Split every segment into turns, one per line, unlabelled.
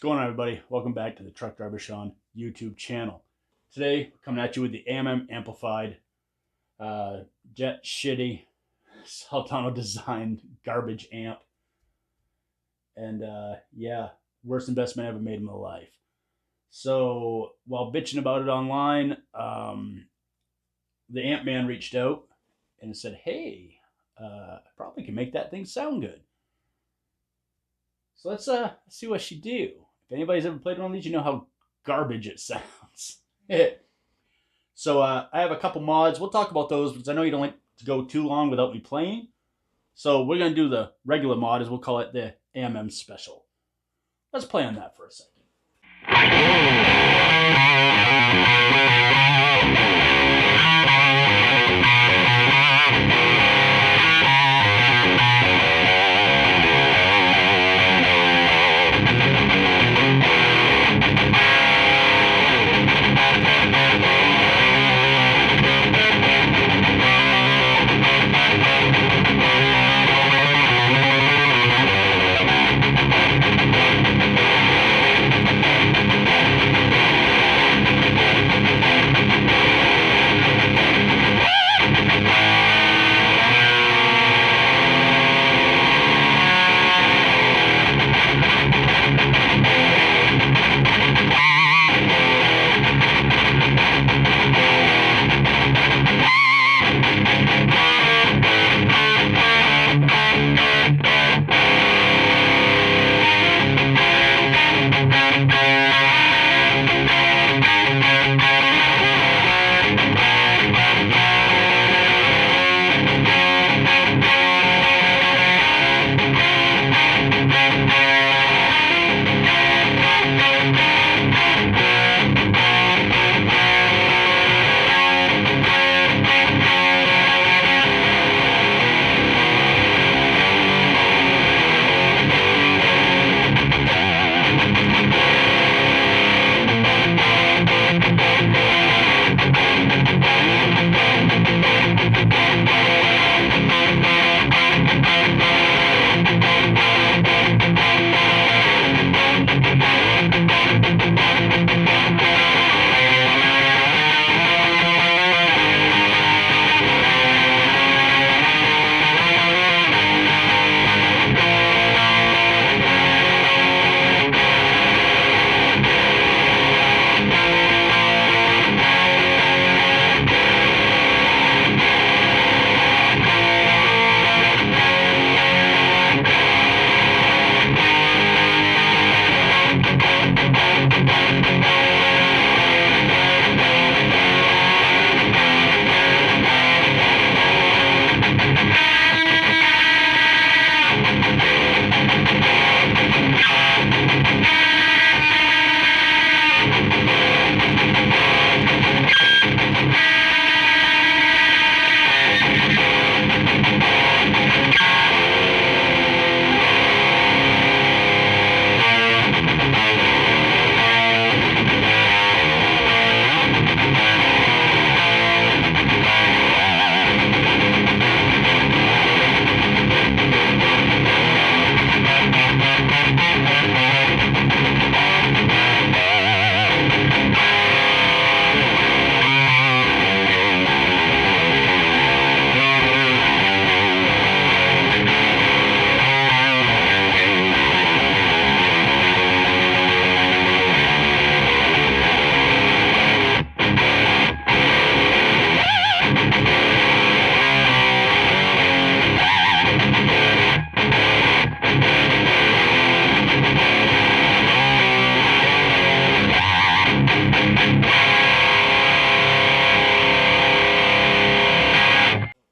going on, everybody? Welcome back to the Truck Driver Sean YouTube channel. Today, we're coming at you with the AMM amplified, jet shitty, Saltano designed garbage amp. And yeah, worst investment I ever made in my life. So while bitching about it online, the amp man reached out and said, "Hey, I probably can make that thing sound good." So let's see what she do. If anybody's ever played one of these, you know how garbage it sounds. So I have a couple mods. We'll talk about those because I know you don't like to go too long without me playing. So we're going to do the regular mod, as we'll call it, the AMM special. Let's play on that for a second.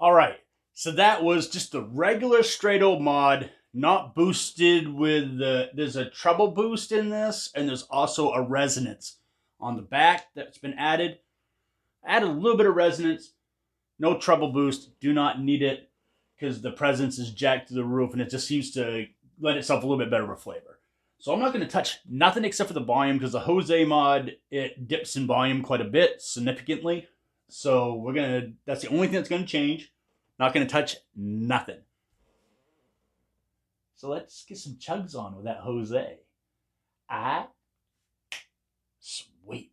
All right, so that was just the regular straight old mod, not boosted with there's a treble boost in this, and there's also a resonance on the back that's been added. Added a little bit of resonance, no treble boost, do not need it because the presence is jacked to the roof and it just seems to lend itself a little bit better of a flavor. So I'm not going to touch nothing except for the volume because the Jose mod, it dips in volume quite a bit, significantly. So that's the only thing that's going to change. Not going to touch nothing. So let's get some chugs on with that Jose. Sweet.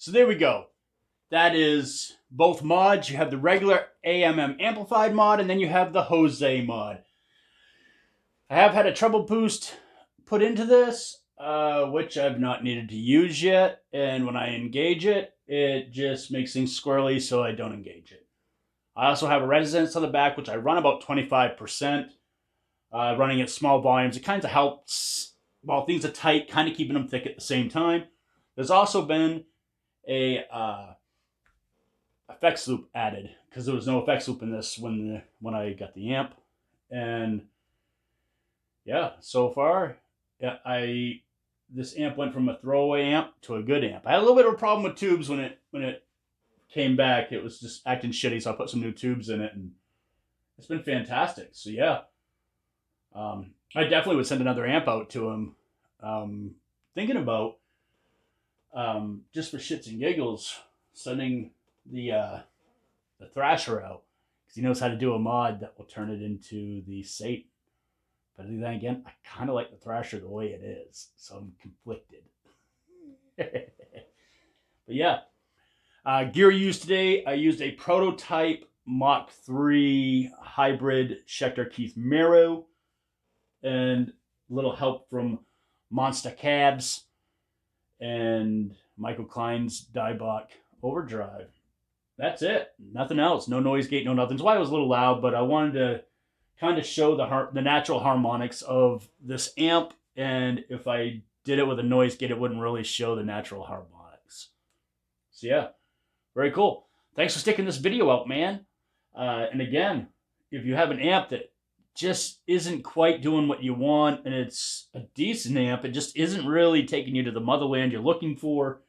So there we go. That is both mods. You have the regular AMM amplified mod, and then you have the Jose mod. I have had a treble boost put into this, which I've not needed to use yet. And when I engage it, it just makes things squirrely, so I don't engage it. I also have a resonance on the back, which I run about 25%, running at small volumes. It kind of helps while things are tight, kind of keeping them thick at the same time. There's also been a effects loop added because there was no effects loop in this when I got the amp, and yeah, so far, yeah, this amp went from a throwaway amp to a good amp. I had a little bit of a problem with tubes when it came back. It was just acting shitty, so I put some new tubes in it, and it's been fantastic. So yeah, I definitely would send another amp out to him. Thinking about just for shits and giggles, sending the Thrasher out because he knows how to do a mod that will turn it into the Satan. But then again, I kind of like the Thrasher the way it is, so I'm conflicted. But yeah, gear used today. I used a prototype Mach 3 hybrid Schecter Keith Mero, and a little help from Monster Cabs and Michael Klein's Diebach Overdrive. That's it. Nothing else. No noise gate, no nothing. That's why it was a little loud, but I wanted to kind of show the natural harmonics of this amp, and if I did it with a noise gate, it wouldn't really show the natural harmonics. So yeah, very cool. Thanks for sticking this video out, man. And again, if you have an amp that just isn't quite doing what you want, and it's a decent amp, it just isn't really taking you to the motherland you're looking for,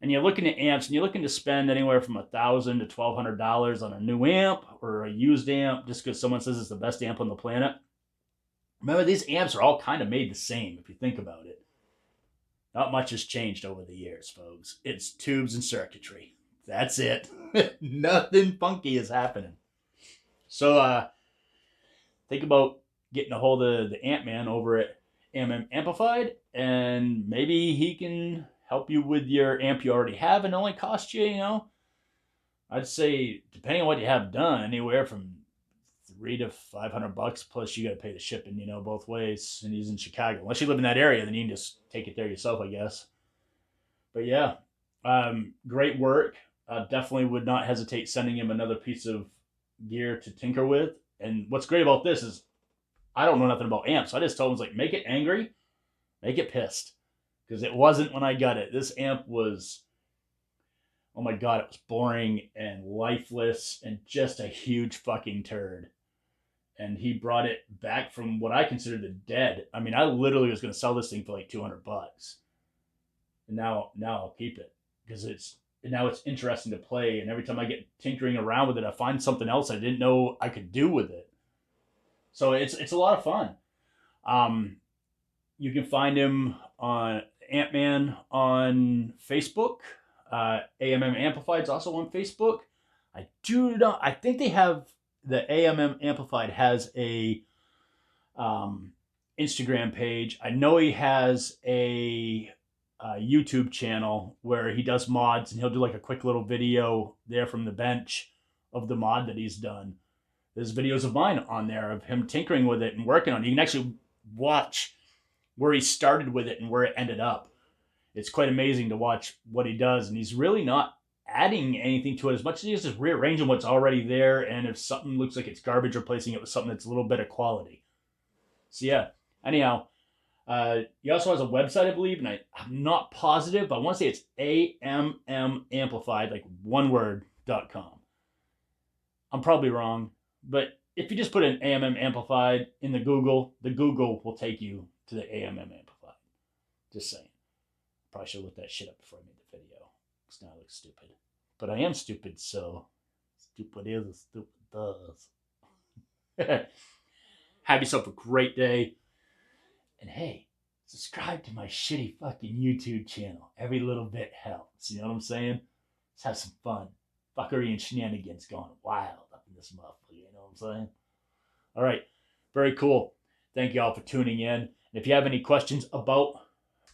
and you're looking at amps and you're looking to spend anywhere from $1,000 to $1,200 on a new amp or a used amp just because someone says it's the best amp on the planet. Remember, these amps are all kind of made the same if you think about it. Not much has changed over the years, folks. It's tubes and circuitry. That's it. Nothing funky is happening. So think about getting a hold of the Amp Man over at AMM Amplified, and maybe he can help you with your amp you already have and only cost you, I'd say, depending on what you have done, anywhere from $300 to $500 plus you got to pay the shipping, both ways. And he's in Chicago. Unless you live in that area, then you can just take it there yourself, I guess. But yeah, great work. Definitely would not hesitate sending him another piece of gear to tinker with. And what's great about this is I don't know nothing about amps. So I just told him, like, make it angry, make it pissed. Because it wasn't when I got it. This amp was, oh my God, it was boring and lifeless and just a huge fucking turd. And he brought it back from what I consider the dead. I mean, I literally was going to sell this thing for like $200. And now I'll keep it because now it's interesting to play. And every time I get tinkering around with it, I find something else I didn't know I could do with it. So it's a lot of fun. You can find him on Ant-Man on Facebook. AMM Amplified is also on Facebook. I think they have, the AMM Amplified has a Instagram page. I know he has a YouTube channel where he does mods, and he'll do like a quick little video there from the bench of the mod that he's done. There's videos of mine on there of him tinkering with it and working on it. You can actually watch where he started with it and where it ended up. It's quite amazing to watch what he does, and he's really not adding anything to it as much as he's just rearranging what's already there, and if something looks like it's garbage, replacing it with something that's a little better quality. So yeah, anyhow, he also has a website, I believe, and I'm not positive, but I want to say it's AMM Amplified, like one word.com. I'm probably wrong, but if you just put in AMM Amplified in the Google will take you to the AMM Amplified. Just saying. Probably should have looked that shit up before I made the video, because now I look stupid. But I am stupid, so stupid is as stupid does. Have yourself a great day. And hey, subscribe to my shitty fucking YouTube channel. Every little bit helps. You know what I'm saying? Let's have some fun. Fuckery and shenanigans going wild up in this motherfucker. You know what I'm saying? All right. Very cool. Thank you all for tuning in. And if you have any questions about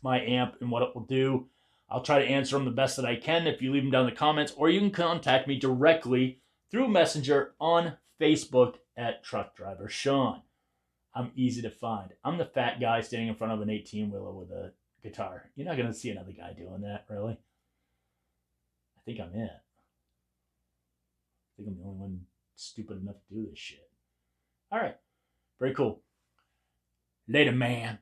my amp and what it will do, I'll try to answer them the best that I can if you leave them down in the comments, or you can contact me directly through Messenger on Facebook at Truck Driver Sean. I'm easy to find. I'm the fat guy standing in front of an 18-wheeler with a guitar. You're not going to see another guy doing that, really. I think I'm it. I think I'm the only one stupid enough to do this shit. All right. Very cool. Later, man.